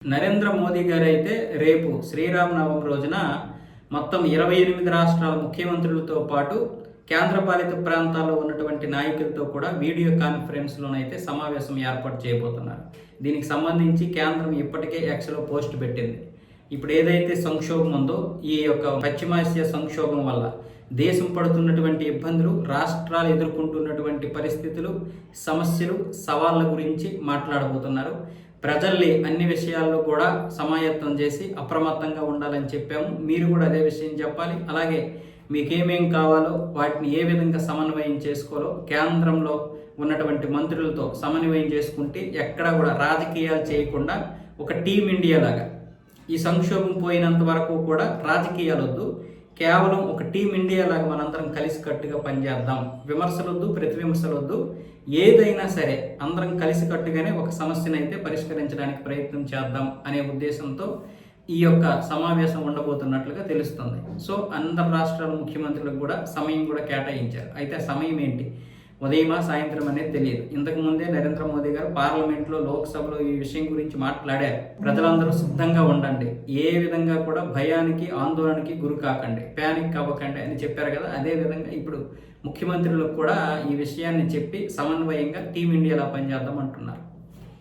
నరేంద్ర మోదీ గారు అయితే రేపు శ్రీరామనవమి రోజున మొత్తం 28 రాష్ట్రాల ముఖ్యమంత్రులతో పాటు కేంద్రపాలిత ప్రాంతాల్లో ఉన్నటువంటి నాయకులతో కూడా వీడియో కాన్ఫరెన్స్లోనైతే సమావేశం ఏర్పాటు చేయబోతున్నారు. దీనికి సంబంధించి కేంద్రం ఇప్పటికే ఎక్స్లో పోస్ట్ పెట్టింది. ఇప్పుడు ఏదైతే సంక్షోభం ఉందో ఈ యొక్క పశ్చిమాసియా సంక్షోభం వల్ల దేశం పడుతున్నటువంటి ఇబ్బందులు, రాష్ట్రాలు ఎదుర్కొంటున్నటువంటి పరిస్థితులు, సమస్యలు, సవాళ్ళ గురించి మాట్లాడబోతున్నారు. ప్రజల్ని అన్ని విషయాల్లో కూడా సమాయత్తం చేసి అప్రమత్తంగా ఉండాలని చెప్పాము. మీరు కూడా అదే విషయం చెప్పాలి. అలాగే మీకేమేం కావాలో వాటిని ఏ విధంగా సమన్వయం చేసుకోవాలో కేంద్రంలో ఉన్నటువంటి మంత్రులతో సమన్వయం చేసుకుంటే ఎక్కడా కూడా రాజకీయాలు చేయకుండా ఒక టీం ఇండియా లాగా ఈ సంక్షోభం పోయినంత వరకు కూడా రాజకీయాలు వద్దు, కేవలం ఒక టీం ఇండియా లాగా మనందరం కలిసికట్టుగా పనిచేద్దాం. విమర్శలొద్దు, ప్రతి విమర్శలొద్దు, ఏదైనా సరే అందరం కలిసికట్టుగానే ఒక సమస్యను అయితే పరిష్కరించడానికి ప్రయత్నం చేద్దాం అనే ఉద్దేశంతో ఈ యొక్క సమావేశం ఉండబోతున్నట్లుగా తెలుస్తుంది. సో అందరు రాష్ట్రాల ముఖ్యమంత్రులకు కూడా సమయం కూడా కేటాయించారు. అయితే సమయం ఏంటి, ఉదయమా సాయంత్రం అనేది తెలియదు. ఇంతకు ముందే నరేంద్ర మోదీ గారు పార్లమెంట్లో, లోక్సభలో ఈ విషయం గురించి మాట్లాడారు. ప్రజలందరూ సిద్ధంగా ఉండండి, ఏ విధంగా కూడా భయానికి ఆందోళనకి గురి కాకండి, ప్యానిక్ అవ్వకండి అని చెప్పారు కదా. అదే విధంగా ఇప్పుడు ముఖ్యమంత్రులకు కూడా ఈ విషయాన్ని చెప్పి సమన్వయంగా టీమిండియాలా పనిచేద్దాం అంటున్నారు.